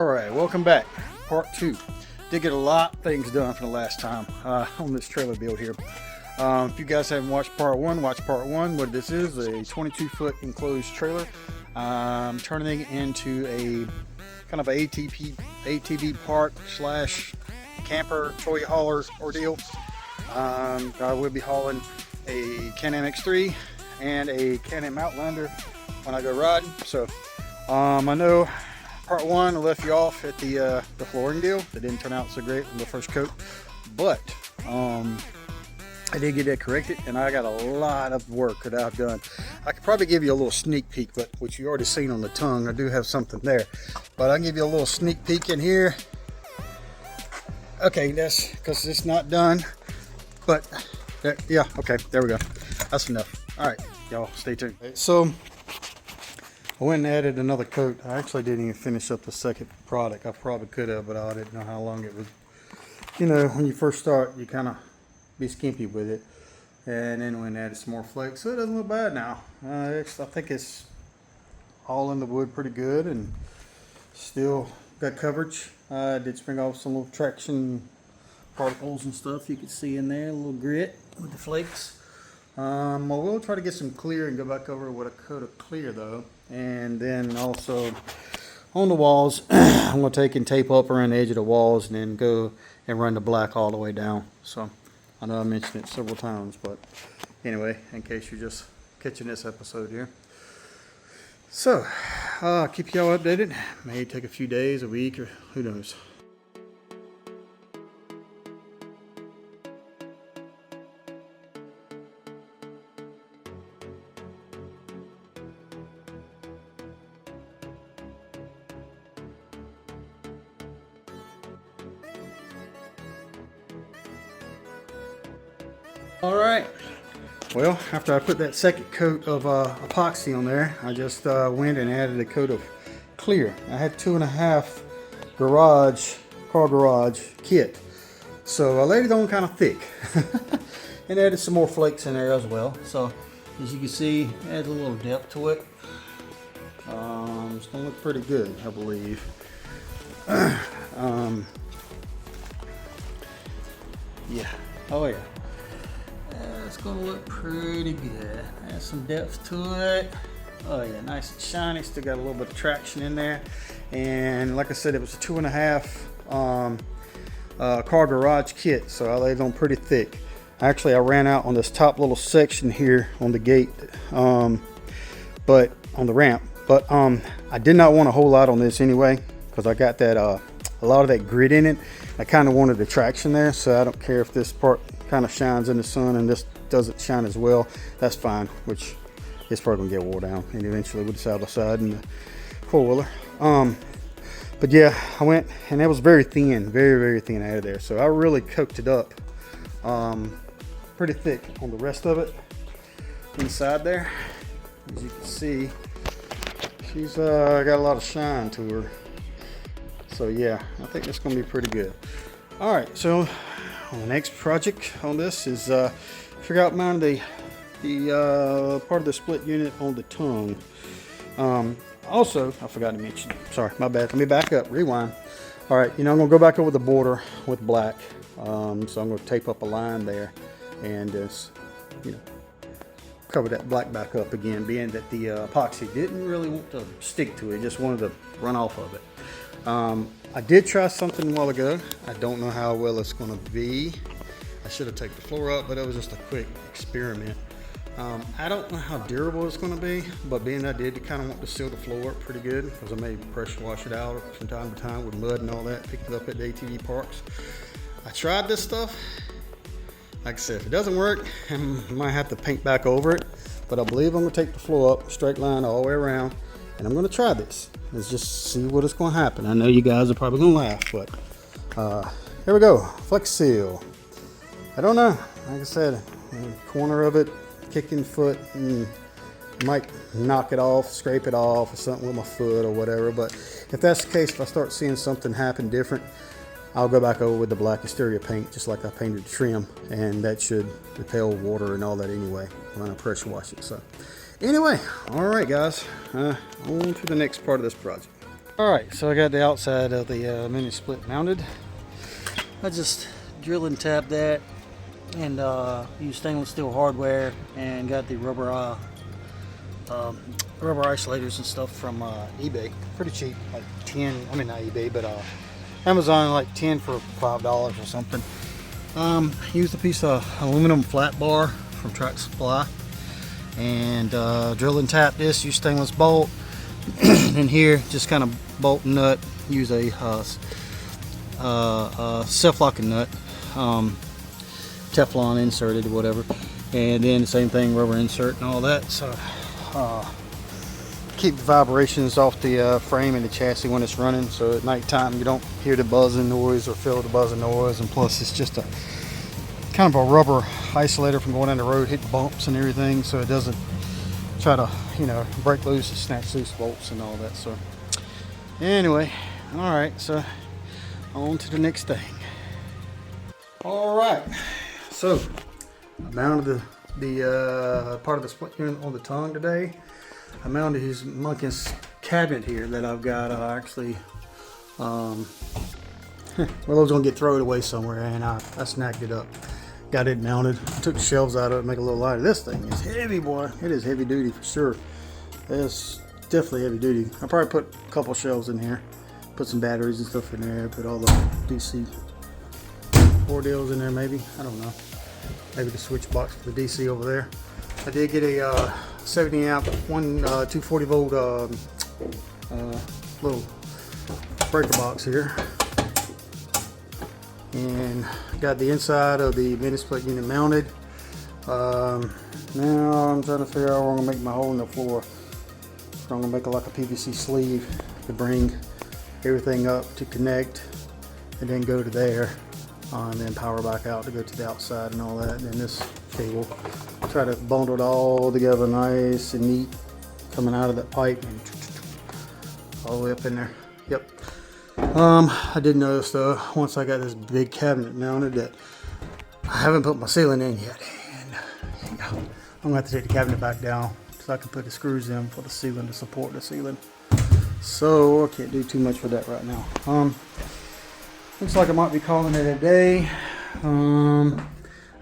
Alright, welcome back. Part 2. Did get a lot of things done from the last time on this trailer build here. If you guys haven't watched part 1, watch part 1. What this is a 22-foot enclosed trailer. Turning it into a kind of a ATV park slash camper toy hauler ordeal. I will be hauling a Can-Am X3 and a Can-Am Outlander when I go riding. So I know part 1 I left you off at the flooring deal. That didn't turn out so great on the first coat, but I did get that corrected, and I got a lot of work that I've done. I could probably give you a little sneak peek, but which you already seen on the tongue. I do have something there, but I'll give you a little sneak peek in here. Okay, that's because it's not done, but yeah, okay, there we go. That's enough. All right, y'all stay tuned. So I went and added another coat. I actually didn't even finish up the second product. I probably could have, but I didn't know how long it would. You know, when you first start, you kind of be skimpy with it. And then went and added some more flakes. So it doesn't look bad now. I think it's all in the wood pretty good and still got coverage. I did spring off some little traction particles and stuff you can see in there. A little grit with the flakes. I will try to get some clear and go back over with a coat of clear though. And then also on the walls, I'm going to take and tape up around the edge of the walls and then go and run the black all the way down. So I know I mentioned it several times, but anyway, in case you're just catching this episode here. So keep y'all updated. May take a few days, a week, or who knows. All right, well, after I put that second coat of epoxy on there, I just went and added a coat of clear. I had 2.5 car garage kit, so I laid it on kind of thick and added some more flakes in there as well. So as you can see, adds a little depth to it. It's gonna look pretty good, I believe. Yeah, oh yeah. It's gonna look pretty good. Add some depth to it. Oh yeah, nice and shiny. Still got a little bit of traction in there. And like I said, it was a 2.5 car garage kit, so I laid it on pretty thick. Actually, I ran out on this top little section here on the gate, but on the ramp. But I did not want a whole lot on this anyway, because I got that a lot of that grit in it. I kind of wanted the traction there, so I don't care if this part kind of shines in the sun and this doesn't shine as well. That's fine, which it's probably gonna get wore down and eventually with the side by side and the four-wheeler. But yeah, I went and that was very thin, very thin out of there, so I really cooked it up pretty thick on the rest of it inside there. As you can see, she's got a lot of shine to her, so yeah, I think it's gonna be pretty good. All right, so the next project on this is figure out mount the part of the split unit on the tongue. Also, I forgot to mention, sorry, my bad. Let me back up, rewind. All right, I'm gonna go back over the border with black. So I'm gonna tape up a line there and just, cover that black back up again, being that the epoxy didn't really want to stick to it, just wanted to run off of it. I did try something a while ago. I don't know how well it's going to be. I should have taken the floor up, but it was just a quick experiment. I don't know how durable it's going to be, but being I did kind of want to seal the floor up pretty good, because I may pressure wash it out from time to time with mud and all that, pick it up at the ATV parks. I tried this stuff. Like I said, if it doesn't work, I might have to paint back over it, but I believe I'm going to take the floor up, straight line all the way around, and I'm going to try this. Let's just see what is going to happen. I know you guys are probably going to laugh, but here we go. Flex seal. I don't know. Like I said, corner of it, kicking foot, and might knock it off, scrape it off, or something with my foot or whatever. But if that's the case, if I start seeing something happen different, I'll go back over with the black exterior paint, just like I painted the trim, and that should repel water and all that anyway when I pressure wash it. So anyway, all right guys, on to the next part of this project. Alright, so I got the outside of the mini split mounted. I just drill and tap that and use stainless steel hardware and got the rubber isolators and stuff from eBay. Pretty cheap, like 10, I mean not eBay, but Amazon, like 10 for $5 or something. Used a piece of aluminum flat bar from Track Supply and drill and tap this, use stainless bolt. And here just kind of bolt and nut, use a self-locking nut, Teflon inserted or whatever, and then the same thing, rubber insert and all that. So keep the vibrations off the frame and the chassis when it's running, so at nighttime you don't hear the buzzing noise or feel the buzzing noise. And plus it's just a kind of a rubber isolator from going down the road, hit bumps and everything, so it doesn't try to, you know, break loose and snatch loose bolts and all that. So anyway, all right, so on to the next thing. All right, so I mounted the part of the split unit on the tongue today. I mounted his monkey's cabinet here that I've got actually well, I was gonna get thrown away somewhere, and I snagged it up, got it mounted, took the shelves out of it, make it a little lighter. This thing is heavy, boy. It is heavy duty for sure. It's definitely heavy duty. I probably put a couple shelves in here, put some batteries and stuff in there, put all the DC ordeals in there, maybe, I don't know, maybe the switch box for the DC over there. I did get a 70 amp 240 volt little breaker box here, and got the inside of the mini split unit mounted. Now I'm trying to figure out where I'm gonna make my hole in the floor. So I'm gonna make it like a PVC sleeve to bring everything up to connect, and then go to there, and then power back out to go to the outside and all that. And then this cable, try to bundle it all together nice and neat, coming out of that pipe and all the way up in there. Yep. I did notice though, once I got this big cabinet mounted, that I haven't put my ceiling in yet, and yeah, I'm gonna have to take the cabinet back down so I can put the screws in for the ceiling to support the ceiling. So I can't do too much for that right now. Looks like I might be calling it a day. I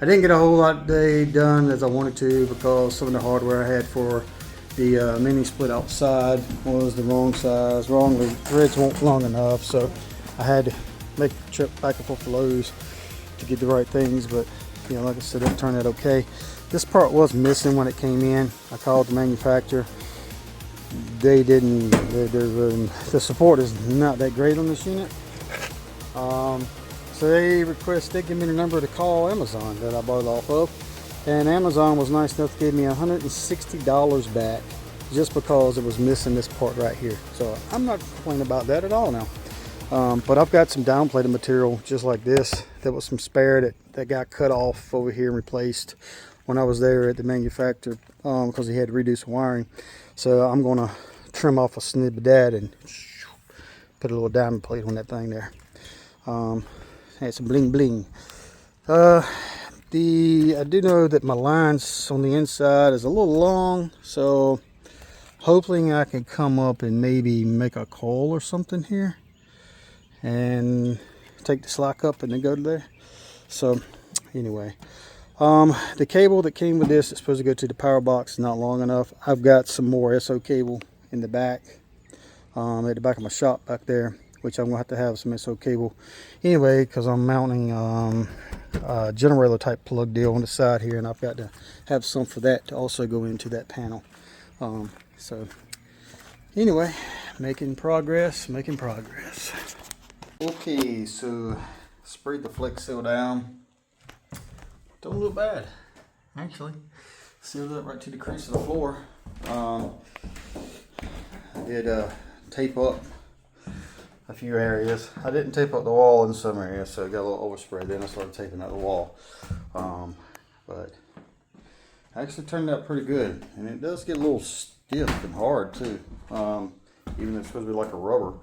didn't get a whole lot today done as I wanted to, because some of the hardware I had for the mini split outside was the wrong size, the threads weren't long enough, so I had to make a trip back and forth to Lowe's to get the right things. But you know, like I said, it turned out okay. This part was missing when it came in. I called the manufacturer. They didn't, the support is not that great on this unit. So they give me the number to call Amazon that I bought it off of, and Amazon was nice enough to give me $160 back just because it was missing this part right here. So I'm not complaining about that at all now. But I've got some downplated material just like this that was some spare that got cut off over here and replaced when I was there at the manufacturer, because he had to reduce wiring. So I'm going to trim off a snip of that and put a little diamond plate on that thing there. Had some bling bling. I do know that my lines on the inside is a little long, so hopefully I can come up and maybe make a coil or something here and take the slack up and then go to there. So anyway, the cable that came with this is supposed to go to the power box, not long enough. I've got some more SO cable in the back, at the back of my shop back there, which I'm gonna have some SO cable anyway, because I'm mounting a generator type plug deal on the side here, and I've got to have some for that to also go into that panel. So anyway, making progress. Okay, so sprayed the Flex Seal down. Don't look bad, actually. Sealed it right to the crease of the floor. I did tape up a few areas. I didn't tape up the wall in some areas, so it got a little overspray. Then I started taping up the wall. But actually turned out pretty good, and it does get a little stiff and hard too, even though it's supposed to be like a rubber.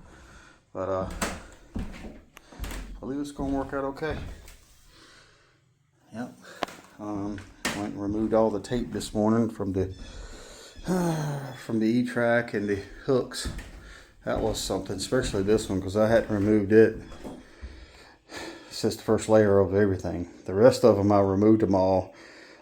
But I believe it's going to work out okay. Yep. Went and removed all the tape this morning from the E-track and the hooks That was something, especially this one, because I hadn't removed it since the first layer of everything. The rest of them, I removed them all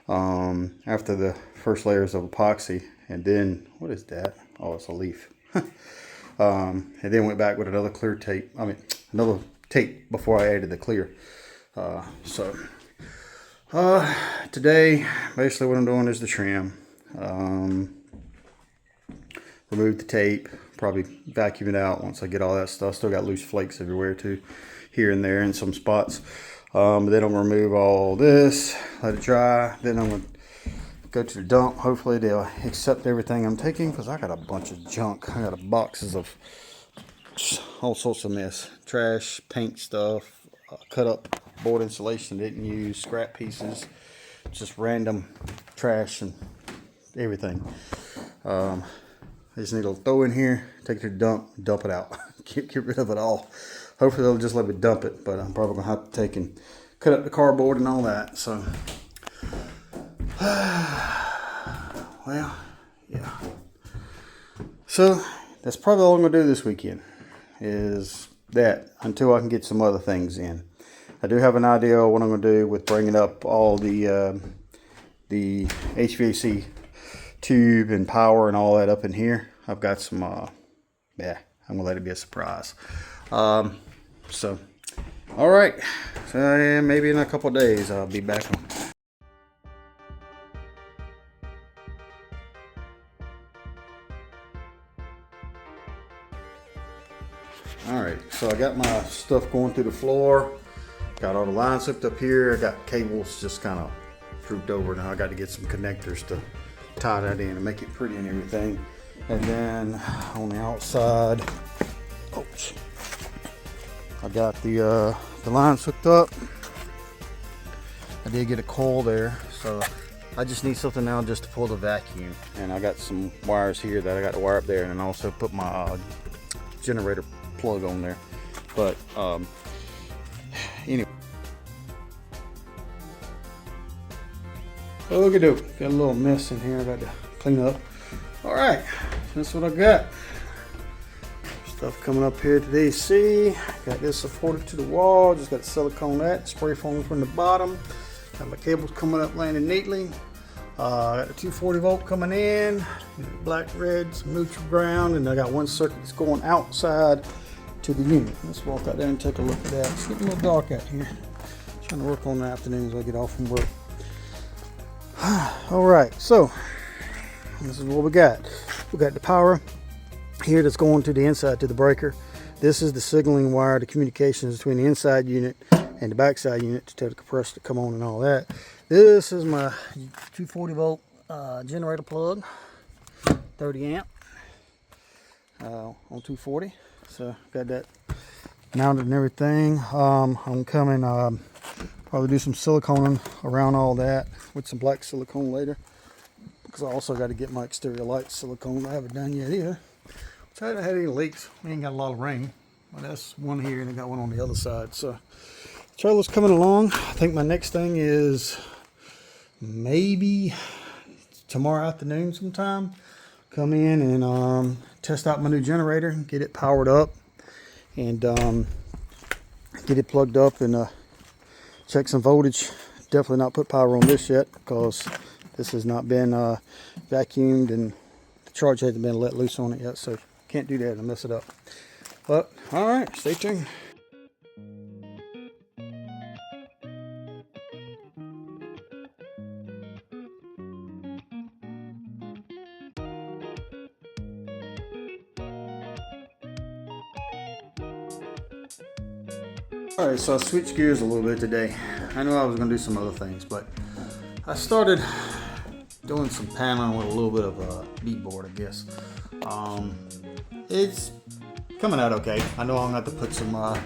after the first layers of epoxy. And then, what is that? Oh, it's a leaf. And then went back with another clear tape. I mean, another tape before I added the clear. Today, basically what I'm doing is the trim. Remove the tape, probably vacuum it out once I get all that stuff. Still got loose flakes everywhere too, here and there in some spots. Then I'm gonna remove all this, let it dry. Then I'm gonna go to the dump. Hopefully they'll accept everything I'm taking, because I got a bunch of junk. I got boxes of all sorts of mess, trash, paint stuff, cut up board insulation didn't use, scrap pieces, just random trash and everything. I just need to throw in here, take it to the dump it out. get rid of it all. Hopefully they'll just let me dump it, but I'm probably gonna have to take and cut up the cardboard and all that. So well, yeah. So that's probably all I'm gonna do this weekend, is that, until I can get some other things in. I do have an idea of what I'm gonna do with bringing up all the HVAC tube and power and all that up in here. I've got some, yeah, I'm gonna let it be a surprise. So, all right. So yeah, maybe in a couple of days I'll be back on. Alright, so I got my stuff going through the floor. Got all the lines hooked up here. I got cables just kind of drooped over. Now I got to get some connectors to tie that in and make it pretty and everything. And then on the outside, oops, I got the lines hooked up. I did get a coil there, so I just need something now just to pull the vacuum. And I got some wires here that I got to wire up there, and then also put my generator plug on there. But anyway, oh, look at that, got a little mess in here I got to clean up. All right, that's what I got. Stuff coming up here to the AC. Got this supported to the wall, just got the silicone that, spray foam from the bottom. Got my cables coming up landing neatly. Got the 240 volt coming in, black, red, some neutral ground, and I got one circuit that's going outside to the unit. Let's walk out there and take a look at that. It's getting a little dark out here. Trying to work on the afternoons when I get off from work. All right, so this is what we got. We got the power here that's going to the inside to the breaker. This is the signaling wire, the communications between the inside unit and the backside unit to tell the compressor to come on and all that. This is my 240 volt generator plug, 30 amp on 240. So got that mounted and everything. I'm coming probably do some silicone around all that with some black silicone later, because I also got to get my exterior lights silicone. I haven't done yet either. So I haven't had any leaks. We ain't got a lot of rain. Well, that's one here and I got one on the other side. So trailer's coming along. I think my next thing is maybe tomorrow afternoon sometime. Come in and test out my new generator, get it powered up, and get it plugged up and check some voltage. Definitely not put power on this yet, because this has not been vacuumed and the charge hasn't been let loose on it yet, so can't do that and mess it up. But all right, stay tuned. All right, so I switched gears a little bit today. I know I was gonna do some other things, but I started doing some paneling with a little bit of a beadboard, I guess. It's coming out okay. I know I'm gonna have to put some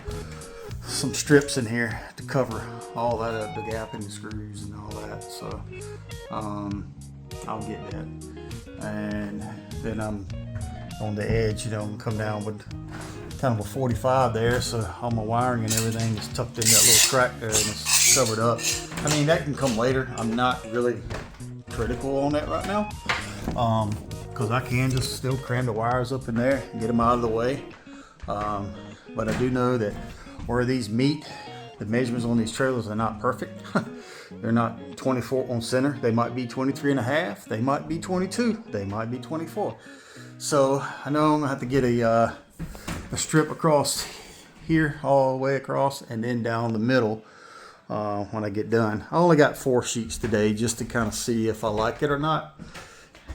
strips in here to cover all that up, the gap in the screws and all that. So I'll get that. And then I'm on the edge, you know, come down with kind of a 45 there, so all my wiring and everything is tucked in that little crack there and it's covered up. I mean, that can come later. I'm not really critical on that right now, because I can just still cram the wires up in there and get them out of the way. But I do know that where these meet, the measurements on these trailers are not perfect. They're not 24 on center. They might be 23 and a half. They might be 22. They might be 24. So I know I'm gonna have to get a strip across here, all the way across, and then down the middle when I get done. I only got 4 sheets today just to kind of see if I like it or not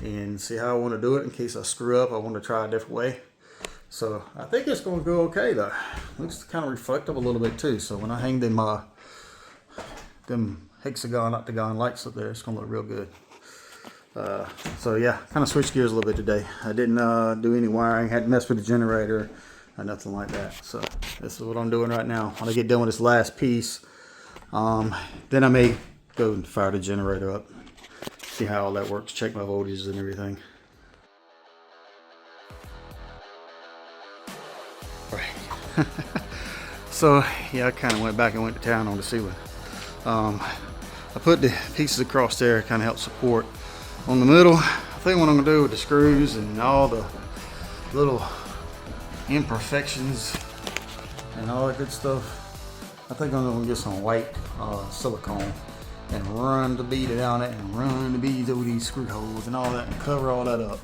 and see how I want to do it in case I screw up. I want to try a different way. So I think it's going to go okay though. Looks kind of reflective a little bit too. So when I hang them hexagon, octagon lights up there, it's going to look real good. So yeah, kind of switched gears a little bit today. I didn't do any wiring, hadn't messed with the generator or nothing like that. So this is what I'm doing right now. When I get done with this last piece, then I may go and fire the generator up, see how all that works, check my voltages and everything. Right. So yeah, I kind of went back and went to town on the ceiling. I put the pieces across there, kind of help support. On the middle, I think what I'm gonna do with the screws and all the little imperfections and all that good stuff, I think I'm gonna get some white silicone and run the bead down it and run the beads over these screw holes and all that and cover all that up.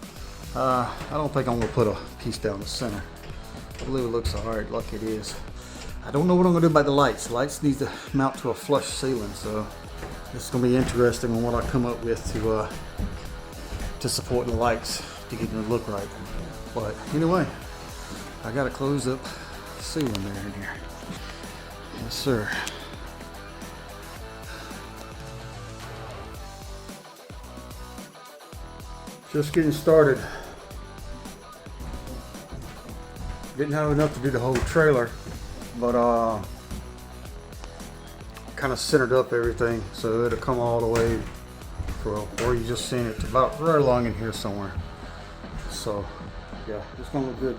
I don't think I'm gonna put a piece down the center. I believe it looks alright like it is. I don't know what I'm gonna do about the lights. The lights need to mount to a flush ceiling, so it's gonna be interesting on what I come up with to support the lights to get them to look right. But anyway, I gotta close up the ceiling there in here. Yes, sir. Just getting started. Didn't have enough to do the whole trailer, but kind of centered up everything so it'll come all the way from where you just seen it to about right along in here somewhere. So yeah, it's gonna look good.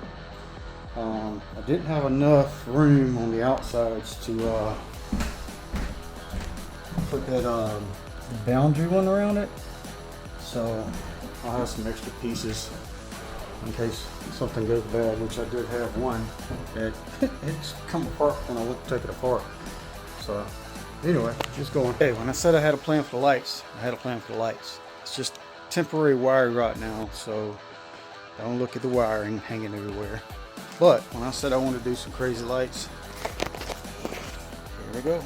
I didn't have enough room on the outsides to put that boundary one around it, so I'll have some extra pieces in case something goes bad, which I did have one that it's come apart when I went to take it apart. So anyway, just going. Hey, when I said I had a plan for the lights, I had a plan for the lights. It's just temporary wiring right now, so don't look at the wiring hanging everywhere. But when I said I want to do some crazy lights, here we go.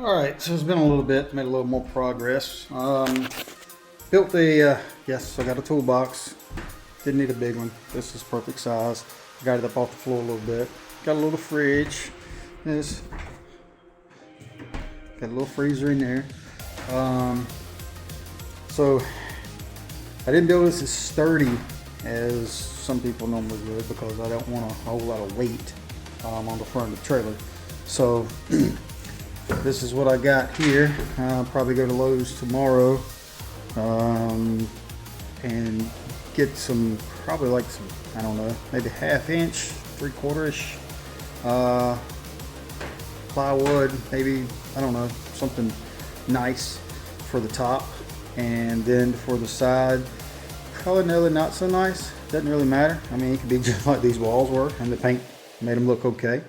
All right, so it's been a little bit, made a little more progress. Built the, yes, I got a toolbox. Didn't need a big one. This is perfect size. Got it up off the floor a little bit. Got a little fridge. This, got a little freezer in there. So I didn't build this as sturdy as some people normally would because I don't want a whole lot of weight on the front of the trailer. So this is what I got here. I'll probably go to Lowe's tomorrow and get some, probably like some, I don't know, maybe 1/2 inch, 3/4-ish plywood, maybe, I don't know, something nice for the top. And then for the side, probably really not so nice. Doesn't really matter. I mean, it could be just like these walls were, and the paint made them look okay.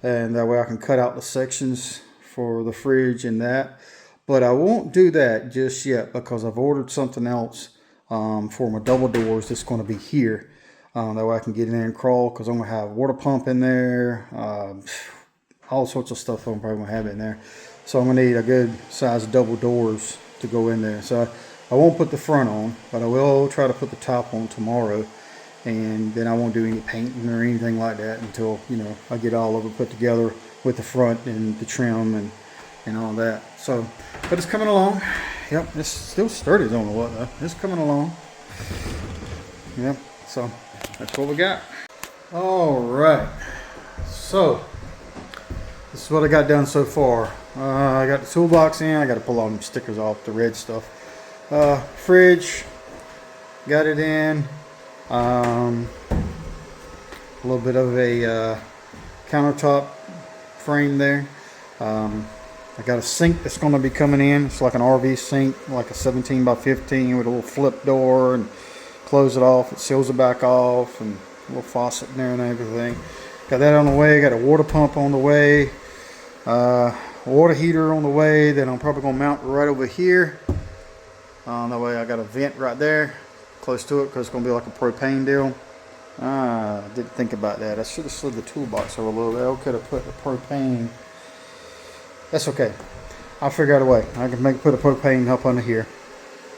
And that way I can cut out the sections for the fridge and that. But I won't do that just yet because I've ordered something else for my double doors that's going to be here. That way I can get in there and crawl, because I'm going to have a water pump in there, all sorts of stuff I'm probably going to have in there. So I'm going to need a good size double doors to go in there. So I won't put the front on, but I will try to put the top on tomorrow. And then I won't do any painting or anything like that until, you know, I get all of it put together with the front and the trim and all that. So, but it's coming along. Yep, it's still sturdy, don't know what though. It's coming along. Yep, so that's what we got. All right, so this is what I got done so far. I got the toolbox in. I got to pull all them stickers off, the red stuff. Fridge, got it in. A little bit of a countertop frame there. I got a sink that's going to be coming in. It's like an RV sink, like a 17 by 15 with a little flip door, and close it off. It seals it back off, and a little faucet in there and everything. Got that on the way. Got a water pump on the way. Water heater on the way that I'm probably going to mount right over here. That way I got a vent right there close to it, because it's going to be like a propane deal. I didn't think about that. I should have slid the toolbox over a little bit. I could have put the propane. That's okay. I'll figure out a way. I can put a propane up under here.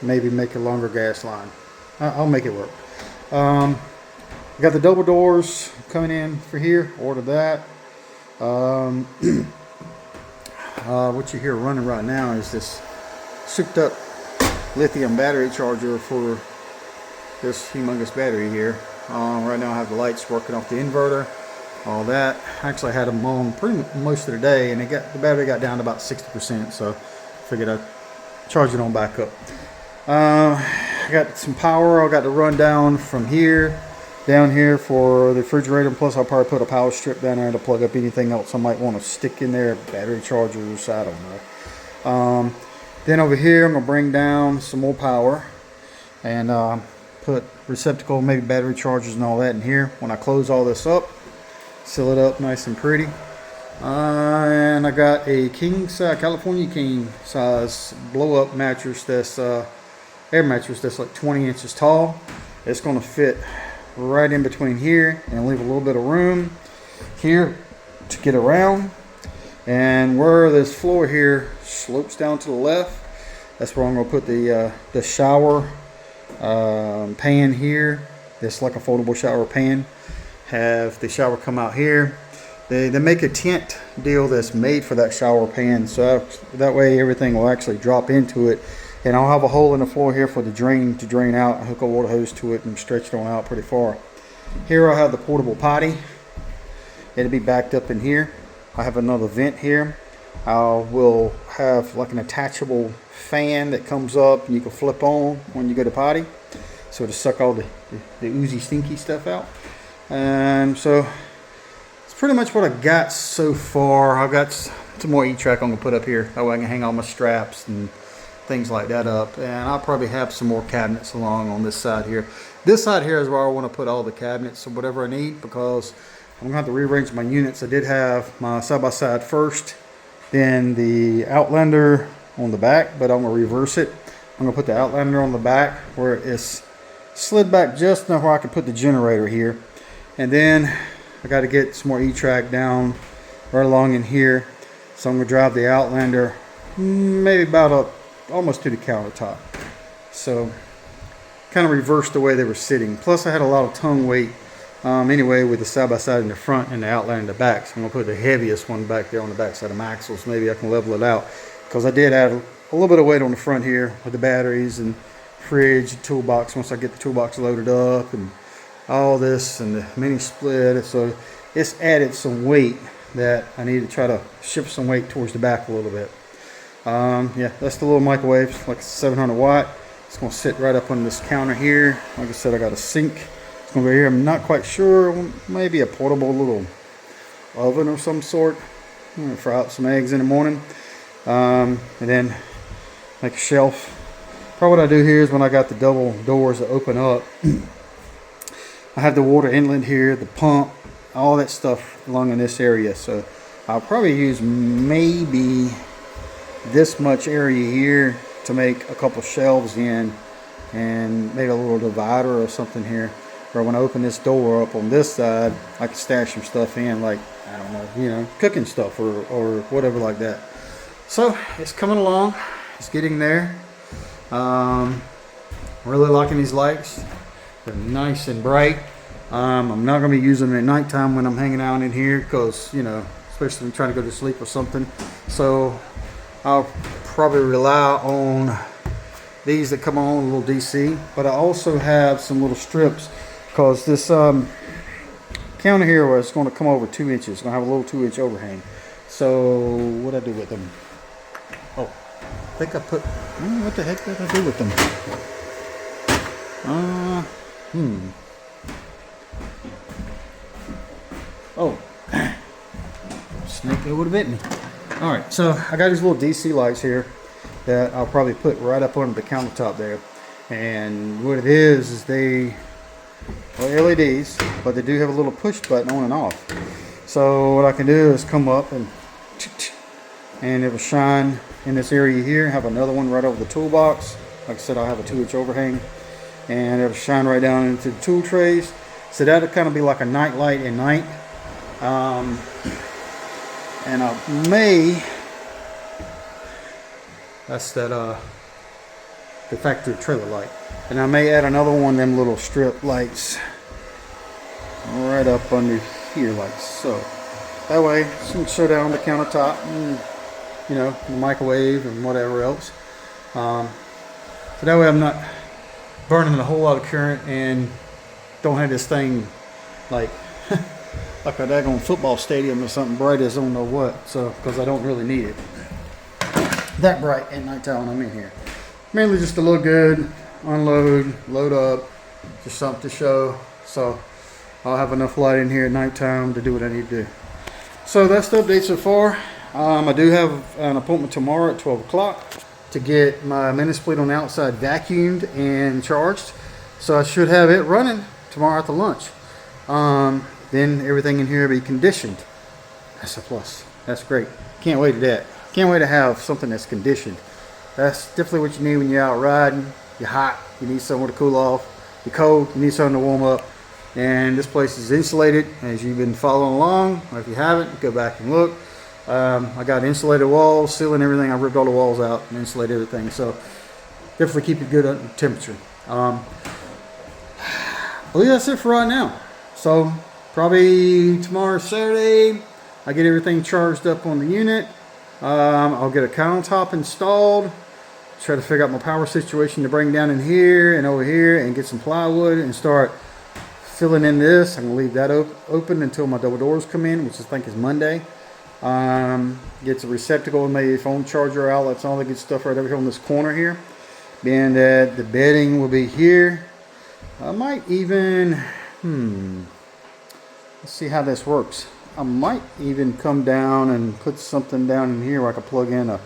Maybe make a longer gas line. I'll make it work. I got the double doors coming in for here. Ordered that. What you hear running right now is this souped up lithium battery charger for this humongous battery here. Right now I have the lights working off the inverter, all that. Actually I had them on pretty most of the day, and the battery got down to about 60%, so figured I'd charge it on back up. I got some power. I got to run down from here down here for the refrigerator, plus I'll probably put a power strip down there to plug up anything else I might want to stick in there, battery chargers, I don't know. Then over here I'm going to bring down some more power and put receptacle, maybe battery chargers and all that in here. When I close all this up, seal it up nice and pretty. And I got a king size, California king size blow up mattress that's air mattress that's like 20 inches tall. It's going to fit right in between here and leave a little bit of room here to get around. And where this floor here slopes down to the left, that's where I'm going to put the shower pan here. It's like a foldable shower pan. Have the shower come out here. They make a tent deal that's made for that shower pan, so that way everything will actually drop into it. And I'll have a hole in the floor here for the drain to drain out. I hook a water hose to it and stretch it on out pretty far. Here I'll have the portable potty. It'll be backed up in here. I have another vent here. I will have like an attachable fan that comes up and you can flip on when you go to potty, so to suck all the oozy stinky stuff out. And so it's pretty much what I got so far. I've got some more E-track I'm gonna put up here, that way I can hang all my straps and things like that up. And I'll probably have some more cabinets along on this side here. This side here is where I want to put all the cabinets or whatever I need, because I'm gonna have to rearrange my units. I did have my side-by-side first, then the Outlander on the back, but I'm gonna reverse it. I'm gonna put the Outlander on the back where it's slid back just enough where I can put the generator here. And then I got to get some more E-track down right along in here. So I'm gonna drive the Outlander maybe about up almost to the countertop. So kind of reversed the way they were sitting. Plus I had a lot of tongue weight anyway with the side-by-side in the front and the Outlander in the back. So I'm gonna put the heaviest one back there on the back side of my axles. Maybe I can level it out, because I did add a little bit of weight on the front here with the batteries and fridge and toolbox once I get the toolbox loaded up and all this and the mini split. So it's added some weight that I need to try to shift some weight towards the back a little bit. Yeah, that's the little microwave. It's like 700 watt. It's going to sit right up on this counter here. Like I said, I got a sink. It's going to be here. I'm not quite sure. Maybe a portable little oven of some sort. I'm going to fry up some eggs in the morning. And then make a shelf. Probably what I do here is when I got the double doors that open up, I have the water inlet here, the pump, all that stuff along in this area. So I'll probably use maybe this much area here to make a couple shelves in, and maybe a little divider or something here, where when I open this door up on this side, I can stash some stuff in, like, I don't know, you know, cooking stuff or whatever like that. So it's coming along. It's getting there. Really liking these lights. They're nice and bright. I'm not going to be using them at nighttime when I'm hanging out in here, because, you know, especially when I'm trying to go to sleep or something. So I'll probably rely on these that come on a little DC, but I also have some little strips, because this counter here was going to come over 2 inches. It's going to have a little 2-inch overhang. So what I do with them? Oh, I think I put, what the heck did I do with them? Oh, snake, it would have bit me. All right, so I got these little DC lights here that I'll probably put right up under the countertop there. And what it is they are LEDs, but they do have a little push button on and off. So what I can do is come up and it will shine in this area here. Have another one right over the toolbox. Like I said, I'll have a 2-inch overhang, and it'll shine right down into the tool trays. So that'll kind of be like a night light at night. And I may, that's that the factory trailer light, and I may add another one of them little strip lights right up under here, like so. That way it's going to shut down the countertop and, you know, the microwave and whatever else. So that way I'm not burning a whole lot of current and don't have this thing like like a daggone football stadium or something bright as I don't know what. So, because I don't really need it that bright at nighttime when I'm in here. Mainly just to look good, unload, load up, just something to show. So I'll have enough light in here at nighttime to do what I need to do. So that's the update so far. I do have an appointment tomorrow at 12 o'clock to get my mini split on the outside vacuumed and charged. So I should have it running tomorrow after lunch. Then everything in here will be conditioned. That's a plus. That's great. Can't wait to that. Can't wait to have something that's conditioned. That's definitely what you need when you're out riding. You're hot, you need somewhere to cool off. You're cold, you need something to warm up. And this place is insulated, as you've been following along. Or if you haven't, go back and look. I got insulated walls, ceiling, everything. I ripped all the walls out and insulated everything. So definitely keep it good under temperature. I believe that's it for right now. So probably tomorrow, Saturday, I get everything charged up on the unit. I'll get a countertop installed. Try to figure out my power situation to bring down in here and over here, and get some plywood and start filling in this. I'm gonna leave that open until my double doors come in, which I think is Monday. Get the receptacle and maybe phone charger outlets, all the good stuff right over here on this corner here. Being that the bedding will be here. I might even, let's see how this works. I might even come down and put something down in here where I can plug in a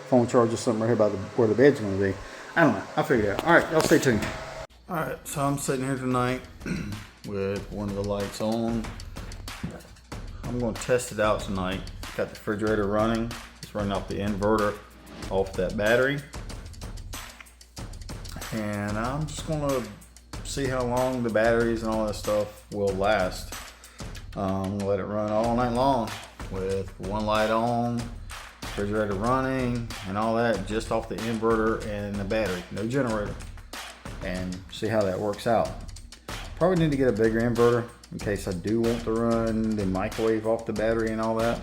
phone charger or something right here by where the bed's going to be. I don't know. I'll figure it out. All right, y'all stay tuned. All right, so I'm sitting here tonight with one of the lights on. I'm going to test it out tonight. Got the refrigerator running. It's running off the inverter off that battery. And I'm just going to see how long the batteries and all that stuff will last. I'm gonna let it run all night long with one light on refrigerator running and all that just off the inverter and the battery, no generator, and see how that works out. Probably need to get a bigger inverter in case I do want to run the microwave off the battery and all that,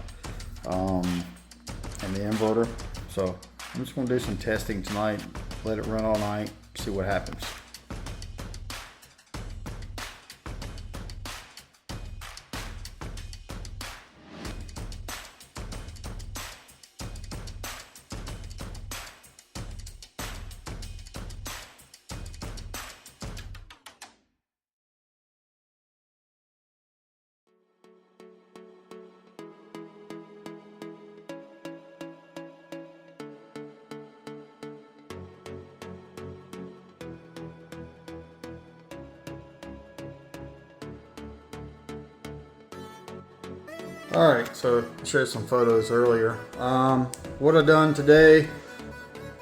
and the inverter. So I'm just going to do some testing tonight, let it run all night, see what happens. Alright, so I showed some photos earlier. What I done today,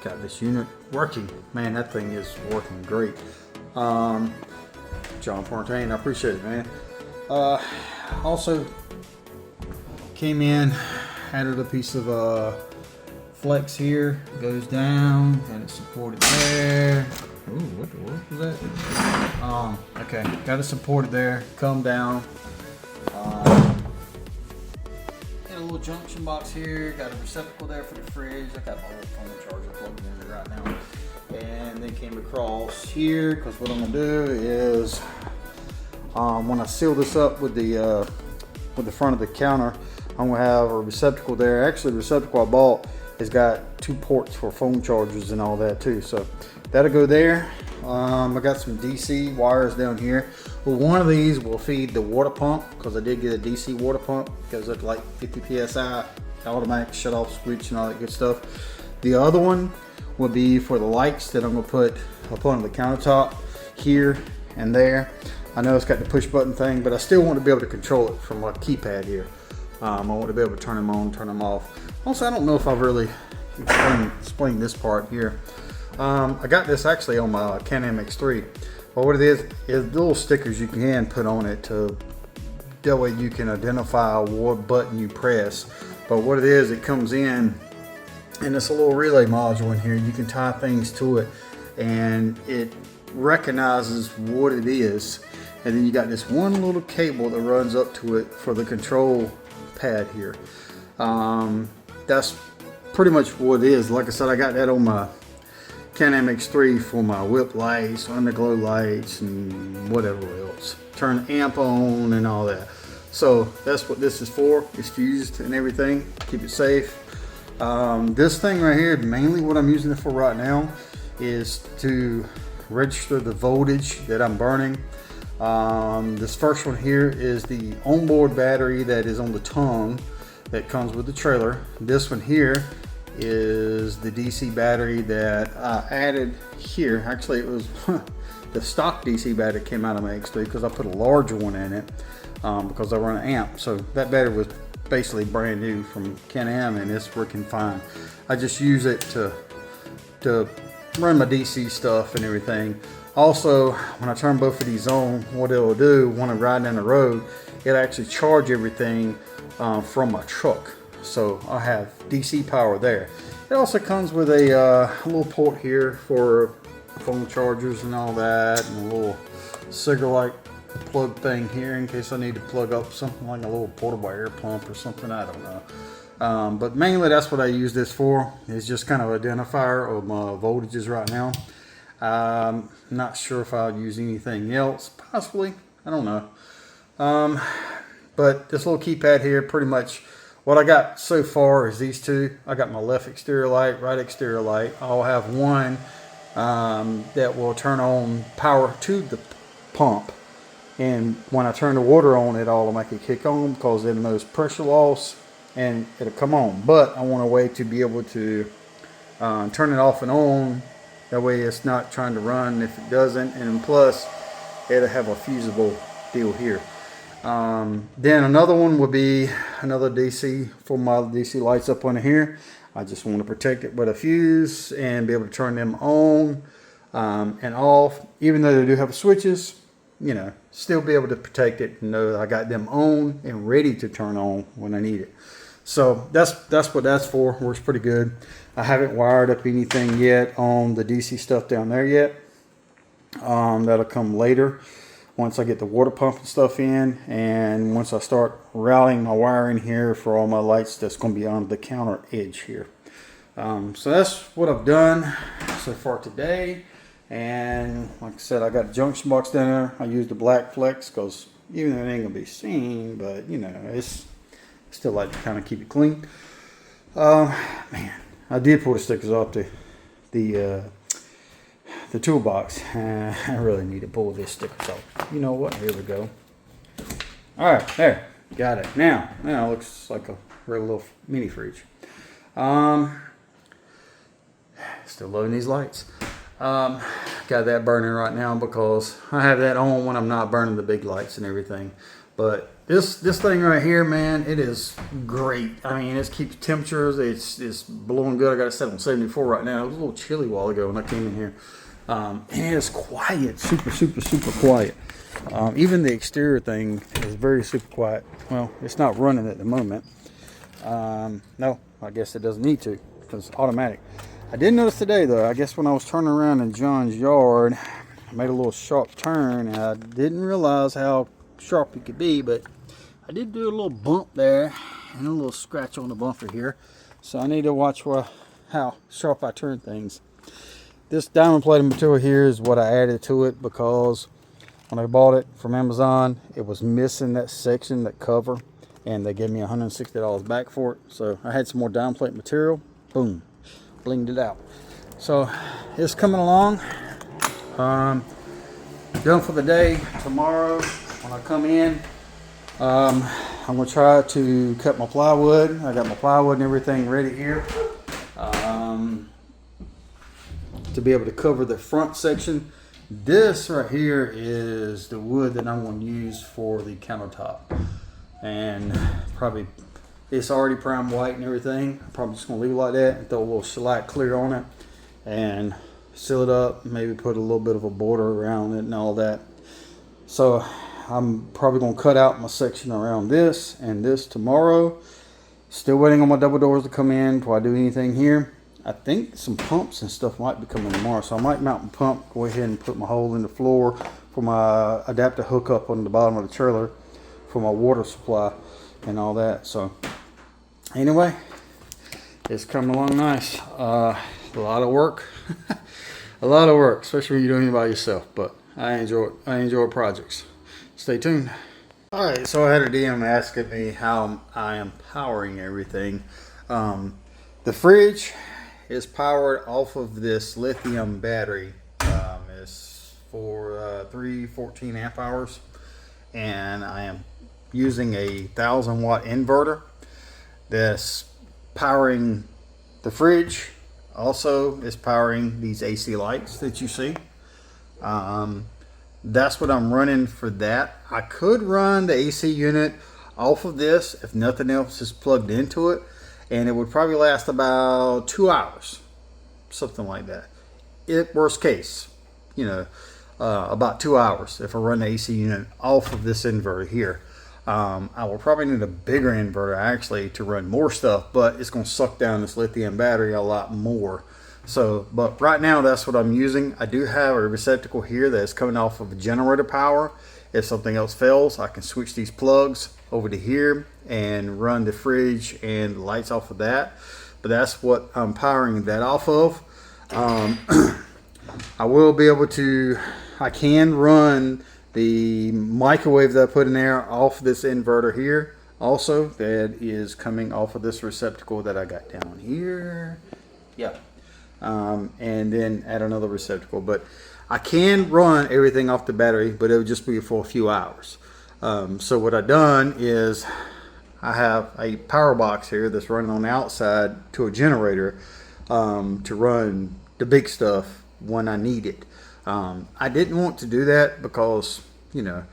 got this unit working. Man, that thing is working great. John Fontaine, I appreciate it, man. Also came in, added a piece of flex here, goes down, and it's supported there. Ooh, what was that? Okay, got it supported there, come down. Junction box here, got a receptacle there for the fridge. I got my little phone charger plugged in there right now, and then came across here because what I'm gonna do is when I seal this up with the front of the counter, I'm gonna have a receptacle there. Actually, the receptacle I bought has got 2 ports for phone chargers and all that too, so that'll go there. I got some DC wires down here. Well, one of these will feed the water pump because I did get a DC water pump. Goes up to like 50 psi, automatic shut off switch and all that good stuff. The other one will be for the lights that I'm gonna put up on the countertop here and there. I know it's got the push button thing, but I still want to be able to control it from a keypad here. I want to be able to turn them on, turn them off. Also, I don't know if I've really explained this part here. I got this actually on my Can-Am X3. But what it is little stickers you can put on it to, that way you can identify what button you press. But what it is, it comes in and it's a little relay module in here. You can tie things to it and it recognizes what it is. And then you got this one little cable that runs up to it for the control pad here. That's pretty much what it is. Like I said, I got that on my Can-Am X3 for my whip lights, underglow lights, and whatever else. Turn the amp on and all that. So that's what this is for. It's fused and everything. Keep it safe. This thing right here, mainly what I'm using it for right now, is to register the voltage that I'm burning. This first one here is the onboard battery that is on the tongue that comes with the trailer. This one here is the DC battery that I added here. Actually, it was the stock DC battery came out of my X3 because I put a larger one in it because I run an amp. So that battery was basically brand new from Can-Am and it's working fine. I just use it to run my DC stuff and everything. Also, when I turn both of these on, what it'll do when I'm riding down the road, it'll actually charge everything from my truck. So I have DC power there. It also comes with a little port here for phone chargers and all that, and a little cigarette plug thing here in case I need to plug up something like a little portable air pump or something. I don't know. But mainly that's what I use this for. It's just kind of identifier of my voltages right now. Not sure if I'll use anything else. Possibly. I don't know. But this little keypad here, pretty much what I got so far is these two. I got my left exterior light, right exterior light. I'll have one that will turn on power to the pump. And when I turn the water on, it'll automatically kick on because it knows pressure loss and it'll come on. But I want a way to be able to turn it off and on. That way it's not trying to run if it doesn't. And plus, it'll have a fusible deal here. Then another one would be another DC for my DC lights up on here. I just want to protect it with a fuse and be able to turn them on and off. Even though they do have switches, you know, still be able to protect it and know that I got them on and ready to turn on when I need it. So that's what that's for. Works pretty good. I haven't wired up anything yet on the DC stuff down there yet. That'll come later once I get the water pump and stuff in, and once I start routing my wiring here for all my lights that's going to be on the counter edge here. So that's what I've done so far today. And like I said, I got a junction box down there. I used the black flex because even though it ain't gonna be seen, but you know, it's still like to kind of keep it clean. Man, I did pull the stickers off the toolbox. I really need to pull this stickers off. You know what? Here we go. All right, there, got it. Now it looks like a real little mini fridge. Still loving these lights. Got that burning right now because I have that on when I'm not burning the big lights and everything. But this thing right here, man, it is great. I mean, it keeps temperatures. It's blowing good. I got it set on 74 right now. It was a little chilly a while ago when I came in here. And it's quiet, super quiet. Even the exterior thing is very super quiet. Well, it's not running at the moment. No, I guess it doesn't need to because it's automatic. I did notice today though, I guess when I was turning around in John's yard, I made a little sharp turn and I didn't realize how sharp it could be, but I did do a little bump there and a little scratch on the bumper here. So I need to watch how sharp I turn things. This diamond plated material here is what I added to it because when I bought it from Amazon, it was missing that section, that cover, and they gave me $160 back for it. So I had some more diamond plate material, boom, blinged it out. So it's coming along. Done for the day. Tomorrow when I come in, I'm gonna try to cut my plywood. I got my plywood and everything ready here to be able to cover the front section. This right here is the wood that I'm going to use for the countertop, and probably it's already prime white and everything. I'm probably just going to leave it like that and throw a little shellac clear on it and seal it up, maybe put a little bit of a border around it and all that. So I'm probably going to cut out my section around this and this tomorrow. Still waiting on my double doors to come in before I do anything here. I think some pumps and stuff might be coming tomorrow, so I might mount my pump, go ahead and put my hole in the floor for my adapter hookup on the bottom of the trailer for my water supply and all that. So anyway, it's coming along nice. A lot of work. A lot of work, especially when you're doing it by yourself, but I enjoy it. I enjoy projects. Stay tuned. All right, so I had a DM asking me how I am powering everything. The fridge is powered off of this lithium battery. It's for 314 amp hours, and I am using a 1,000-watt inverter that's powering the fridge. Also is powering these AC lights that you see. That's what I'm running for that. I could run the AC unit off of this if nothing else is plugged into it, and it would probably last about 2 hours, something like that. Worst case, you know, about 2 hours if I run the AC unit off of this inverter here. I will probably need a bigger inverter actually to run more stuff, but it's going to suck down this lithium battery a lot more. So, but right now that's what I'm using. I do have a receptacle here that's coming off of a generator power. If something else fails, I can switch these plugs over to here and run the fridge and the lights off of that. But that's what I'm powering that off of. I will be able to, I can run the microwave that I put in there off this inverter here also. That is coming off of this receptacle that I got down here. Yeah. And then add another receptacle. But I can run everything off the battery, but it would just be for a few hours. So what I've done is I have a power box here that's running on the outside to a generator to run the big stuff when I need it. I didn't want to do that because, you know,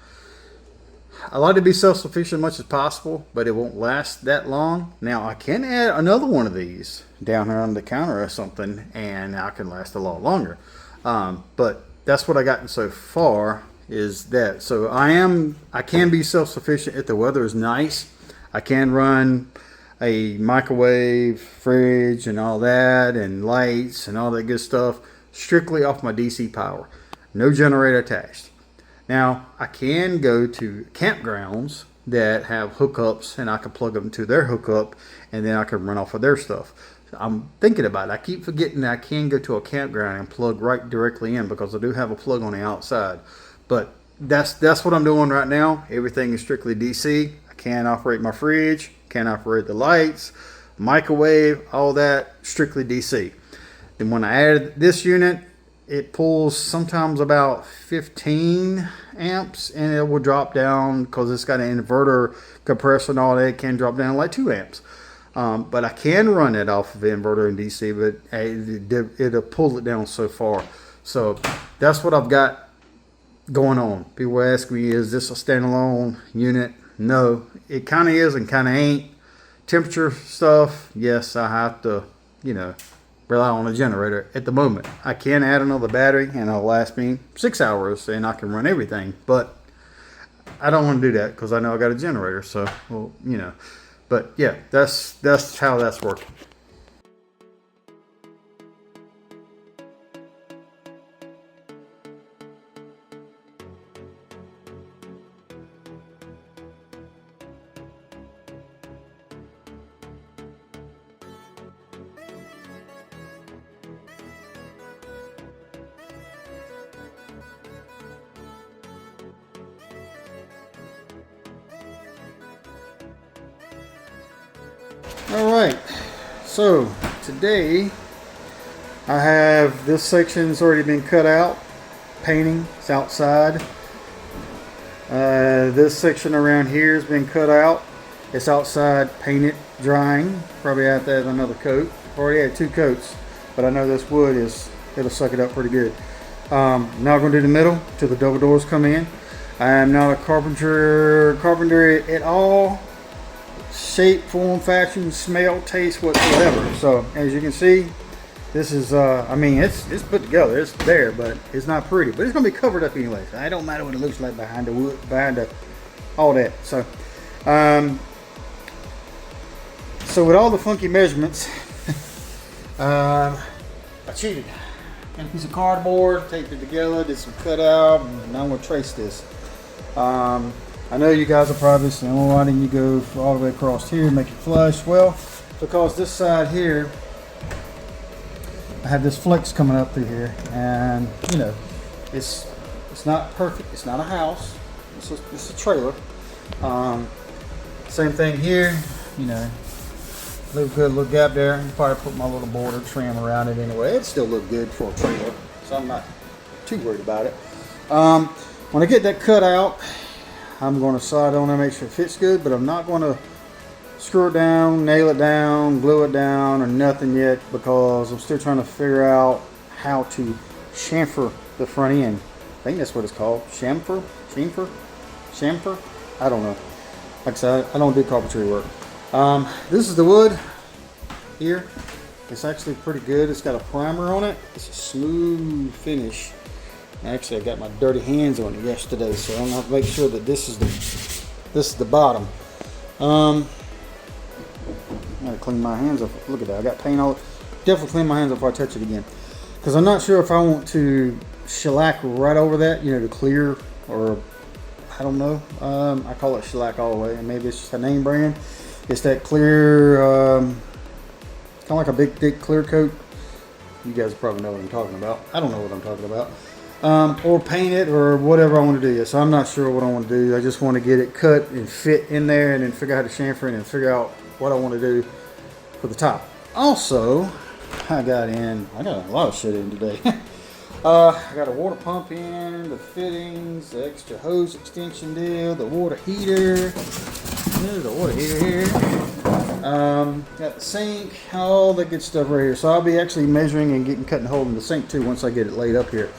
I like to be self-sufficient as much as possible, but it won't last that long. Now I can add another one of these down here on the counter or something, and I can last a lot longer. But that's what I gotten so far is that. So I can be self-sufficient if the weather is nice. I can run a microwave, fridge, and all that, and lights and all that good stuff strictly off my DC power. No generator attached. Now, I can go to campgrounds that have hookups and I can plug them to their hookup and then I can run off of their stuff. I'm thinking about it. I keep forgetting that I can go to a campground and plug right directly in because I do have a plug on the outside. But that's what I'm doing right now. Everything is strictly DC. I can't operate my fridge, can't operate the lights, microwave, all that strictly DC. Then when I added this unit, it pulls sometimes about 15 amps and it will drop down because it's got an inverter compressor and all that. It can drop down like 2 amps. But I can run it off of the inverter in DC, but it'll pull it down so far. So that's what I've got going on. People ask me, is this a standalone unit? No, it kind of is and kind of ain't. Temperature stuff, yes, I have to, rely on a generator at the moment. I can add another battery and it'll last me 6 hours and I can run everything, but I don't want to do that because I know I got a generator. So, but yeah, that's how that's working. Alright, so today I have this section's already been cut out, painting, it's outside. This section around here has been cut out, it's outside, painted, drying. Probably have to add another coat. Already had 2 coats, but I know this wood it'll suck it up pretty good. Now I'm going to do the middle till the double doors come in. I am not a carpenter at all. Shape, form, fashion, smell, taste, whatsoever. So as you can see, this is it's put together, it's there, but it's not pretty, but it's gonna be covered up anyway, so it don't matter what it looks like behind the wood, all that. So so with all the funky measurements, I cheated. Got a piece of cardboard, taped it together, did some cutout, and now I'm gonna trace this. I know you guys are probably saying, well, why didn't you go all the way across here and make it flush? Well, because this side here, I have this flex coming up through here, and it's not perfect. It's not a house. It's a trailer. Same thing here. Little gap there. I'll probably put my little border trim around it anyway. It still look good for a trailer, so I'm not too worried about it. When I get that cut out, I'm going to slide on there, make sure it fits good, but I'm not going to screw it down, nail it down, glue it down, or nothing yet because I'm still trying to figure out how to chamfer the front end. I think that's what it's called. Chamfer? I don't know. Like I said, I don't do carpentry work. This is the wood here. It's actually pretty good. It's got a primer on it. It's a smooth finish. Actually, I got my dirty hands on it yesterday, so I'm gonna have to make sure that this is the bottom. I gotta clean my hands up. Look at that. I got paint all. Definitely clean my hands up before I touch it again, because I'm not sure if I want to shellac right over that, to clear, or I don't know. I call it shellac all the way, and maybe it's just a name brand. It's that clear, kind of like a big thick clear coat. You guys probably know what I'm talking about. I don't know what I'm talking about. Or paint it or whatever I want to do. So I'm not sure what I want to do. I just want to get it cut and fit in there and then figure out how to chamfer it and figure out what I want to do for the top. Also, I got a lot of shit in today. I got a water pump in, the fittings, the extra hose extension deal, the water heater. There's a water heater here. Got the sink, all that good stuff right here. So I'll be actually measuring and cutting a hole in the sink too once I get it laid up here.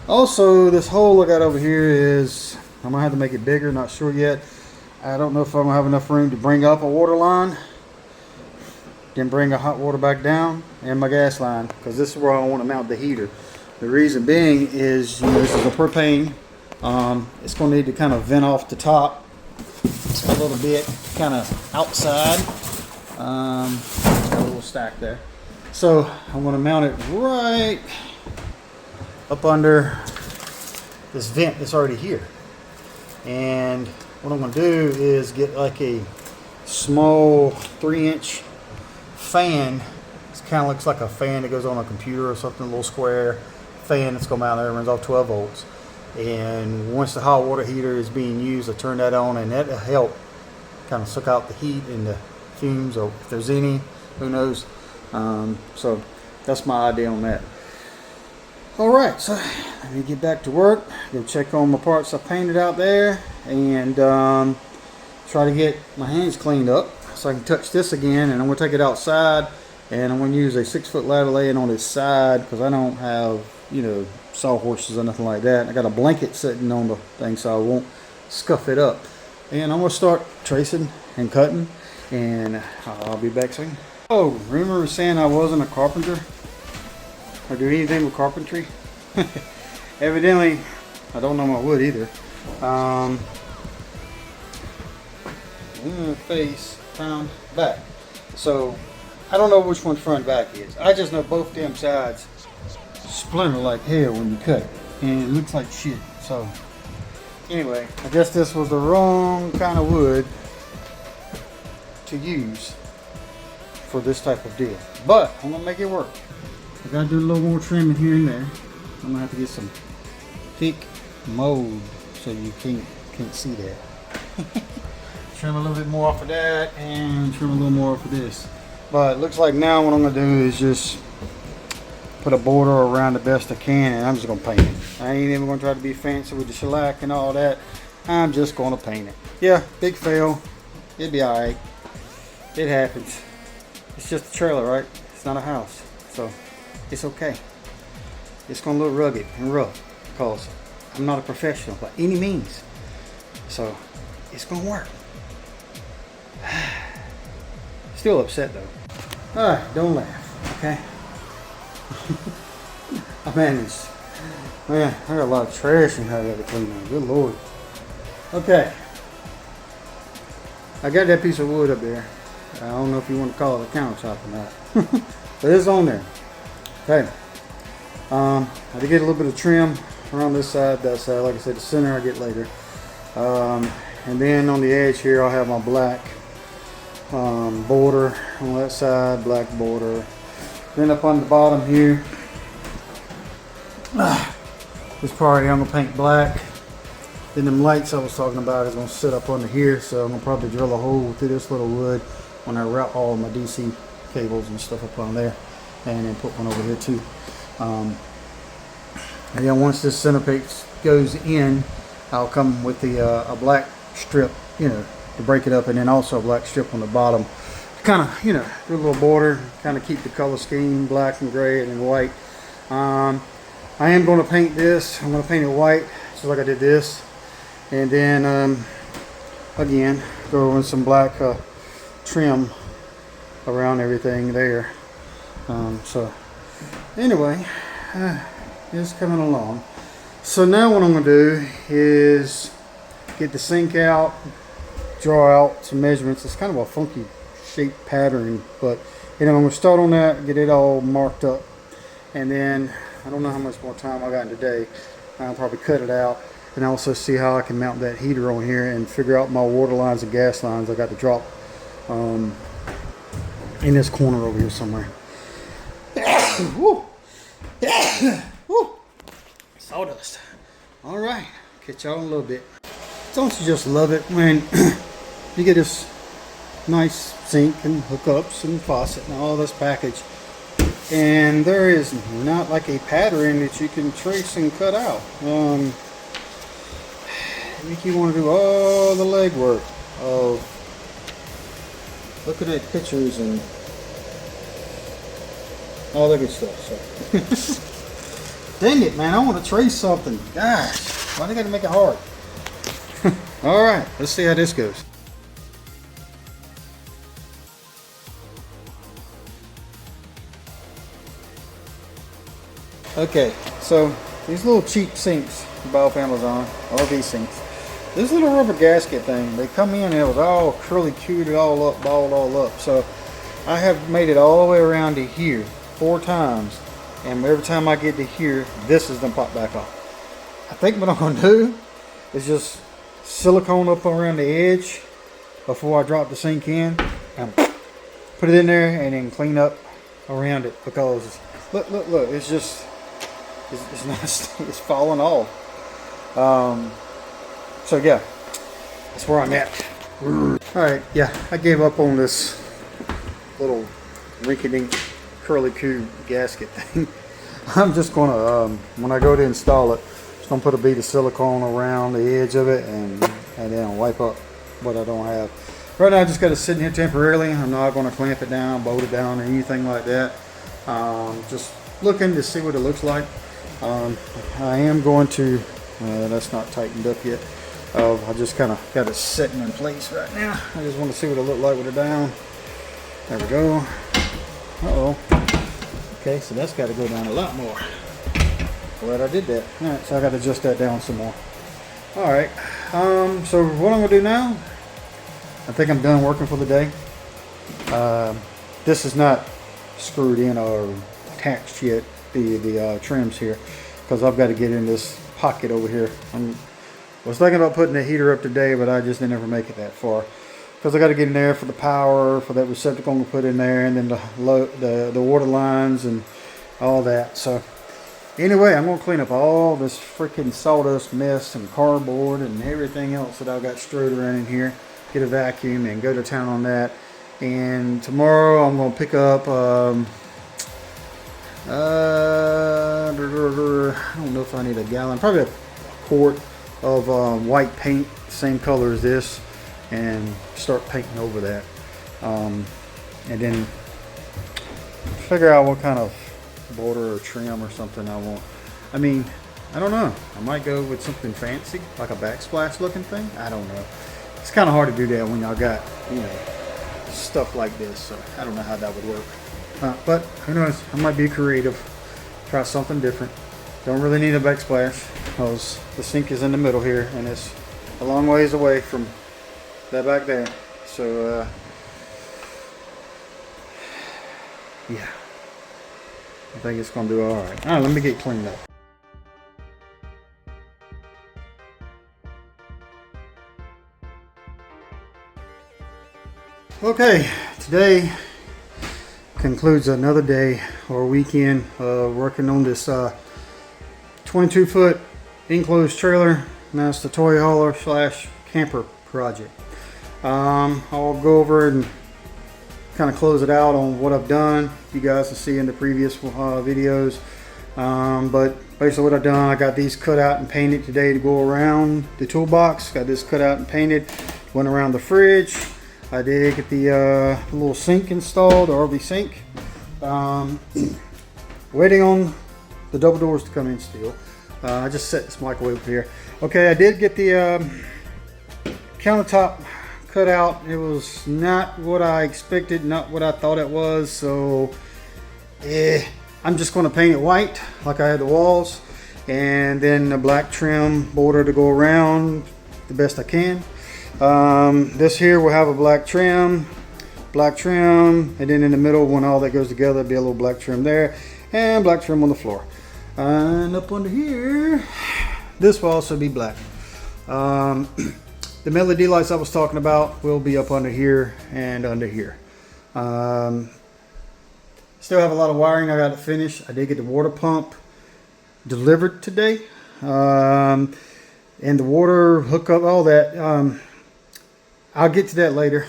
Also, this hole I got over here is, I'm gonna have to make it bigger, not sure yet. I don't know if I'm gonna have enough room to bring up a water line, then bring a hot water back down, and my gas line, because this is where I want to mount the heater. The reason being is, this is a propane. It's gonna need to kind of vent off the top a little bit, kind of outside. Got a little stack there. So I'm going to mount it right up under this vent that's already here. And what I'm going to do is get like a small 3-inch fan. It kind of looks like a fan that goes on a computer or something, a little square fan that's going to mount there, runs off 12 volts. And once the hot water heater is being used, I turn that on, and that'll help kind of suck out the heat and the fumes, or if there's any, who knows. So that's my idea on that. Alright, so let me get back to work, go check on my parts I painted out there, and try to get my hands cleaned up so I can touch this again. And I'm going to take it outside, and I'm going to use a 6-foot ladder laying on its side because I don't have, you know, sawhorses or nothing like that. I got a blanket sitting on the thing so I won't scuff it up. And I'm going to start tracing and cutting, and I'll be back soon. Oh, remember saying I wasn't a carpenter or do anything with carpentry? Evidently, I don't know my wood either. Face, front, back. So I don't know which one front back is. I just know both damn sides splinter like hell when you cut it, and it looks like shit. So anyway, I guess this was the wrong kind of wood to use for this type of deal, but I'm gonna make it work. I gotta do a little more trimming here and there. I'm gonna have to get some thick mold so you can't see that. Trim a little bit more off of that and trim a little more off of this. But it looks like now what I'm gonna do is just put a border around the best I can, and I'm just gonna paint it. I ain't even gonna try to be fancy with the shellac and all that. I'm just gonna paint it. Yeah, big fail. It'll be alright. It happens. It's just a trailer, right? It's not a house. So it's okay. It's gonna look rugged and rough because I'm not a professional by any means. So it's gonna work. Still upset though. Alright, don't laugh, okay? I managed. Man, I got a lot of trash in here I gotta clean up. Good lord. Okay. I got that piece of wood up there. I don't know if you want to call it a countertop or not. But it's on there. Okay. I had to get a little bit of trim around this side, that side. Like I said, the center I get later. And then on the edge here I'll have my black border on that side, black border. Then up on the bottom here, this part here I'm gonna paint black. Then them lights I was talking about is gonna sit up under here, so I'm gonna probably drill a hole through this little wood when I route all my DC cables and stuff up on there, and then put one over here too. And then once this centerpiece goes in, I'll come with the a black strip, you know, to break it up, and then also a black strip on the bottom. Kind of, you know, do a little border, kind of keep the color scheme black and gray and then white. I am going to paint this. I'm going to paint it white, just like I did this, and then again go in some black trim around everything there. So anyway, it's coming along. So now what I'm going to do is get the sink out, draw out some measurements. It's kind of a funky shape pattern, but you know, I'm going to start on that, get it all marked up, and then I don't know how much more time I got in today. I'll probably cut it out and also see how I can mount that heater on here and figure out my water lines and gas lines I got to drop in this corner over here somewhere. Woo. Woo. Sawdust. All right, catch y'all in a little bit. Don't you just love it when you get this nice sink and hookups and faucet and all this package, and there is not like a pattern that you can trace and cut out. Make you want to do all the legwork of looking at pictures and all that good stuff. So dang it, man, I want to trace something. Gosh, why do they gotta make it hard? All right, let's see how this goes. Okay, so these little cheap sinks you buy off Amazon, RV sinks. This little rubber gasket thing, they come in and it was all curly cued all up, balled all up. So I have made it all the way around to here 4 times, and every time I get to here, this is gonna pop back off. I think what I'm gonna do is just silicone up around the edge before I drop the sink in, and put it in there, and then clean up around it, because look, it's just it's not it's falling off. So yeah, that's where I'm at. All right, yeah, I gave up on this little rinky-dink curly-cue gasket thing. I'm just gonna when I go to install it, just gonna put a bead of silicone around the edge of it, and then wipe up what I don't have. Right now I just got it sitting here temporarily. I'm not gonna clamp it down, bolt it down, or anything like that. Just looking to see what it looks like. I am going to, that's not tightened up yet. I just kind of got it sitting in place right now. I just want to see what it looked like with it down. There we go. Uh-oh. Okay, so that's got to go down a lot more. Glad I did that. All right, so I got to adjust that down some more. All right. So what I'm gonna do now, I think I'm done working for the day. This is not screwed in or attached yet, the trims here, because I've got to get in this pocket over here. I was thinking about putting the heater up today, but I just didn't ever make it that far, because I got to get in there for the power, for that receptacle I'm gonna put in there, and then the water lines and all that. So anyway, I'm gonna clean up all this freaking sawdust mess and cardboard and everything else that I've got strewed around in here. Get a vacuum and go to town on that. And tomorrow I'm gonna pick up I don't know if I need a gallon, probably a quart of white paint, same color as this, and start painting over that, and then figure out what kind of border or trim or something I want. I mean, I don't know, I might go with something fancy like a backsplash looking thing. I don't know, it's kind of hard to do that when y'all got, you know, stuff like this, so I don't know how that would work. But who knows, I might be creative, try something different. Don't really need a backsplash because the sink is in the middle here, and it's a long ways away from that back there. So yeah, I think it's gonna do all right. All right, let me get cleaned up. Okay, today concludes another day or weekend working on this 22-foot enclosed trailer. And that's the toy hauler / camper project. I'll go over and kind of close it out on what I've done. You guys will see in the previous videos. But basically what I've done, I got these cut out and painted today to go around the toolbox. Got this cut out and painted, went around the fridge. I did get the little sink installed, the RV sink. Waiting on the double doors to come in still. I just set this microwave up here. Okay, I did get the countertop cut out. It was not what I expected, not what I thought it was. So I'm just going to paint it white like I had the walls, and then the black trim border to go around the best I can. This here will have a black trim, and then in the middle, when all that goes together, be a little black trim there, and black trim on the floor. And up under here, this will also be black. The LED lights I was talking about will be up under here and under here. Still have a lot of wiring I got to finish. I did get the water pump delivered today, and the water hookup, all that. I'll get to that later.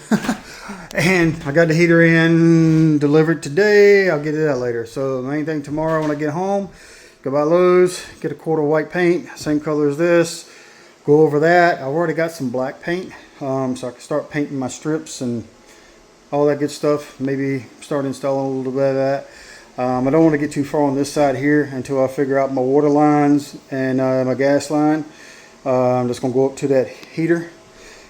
And I got the heater in delivered today. I'll get to that later. So the main thing tomorrow when I get home, go by Lowe's, get a quart of white paint, same color as this. Go over that. I've already got some black paint, so I can start painting my strips and all that good stuff. Maybe start installing a little bit of that. I don't want to get too far on this side here until I figure out my water lines and my gas line. I'm just going to go up to that heater,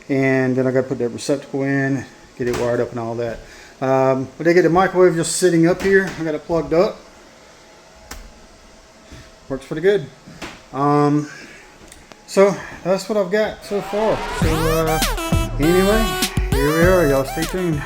and then I got to put that receptacle in, get it wired up and all that. But I get the microwave just sitting up here. I got it plugged up. Works pretty good. So that's what I've got so far. So anyway, here we are. Y'all stay tuned.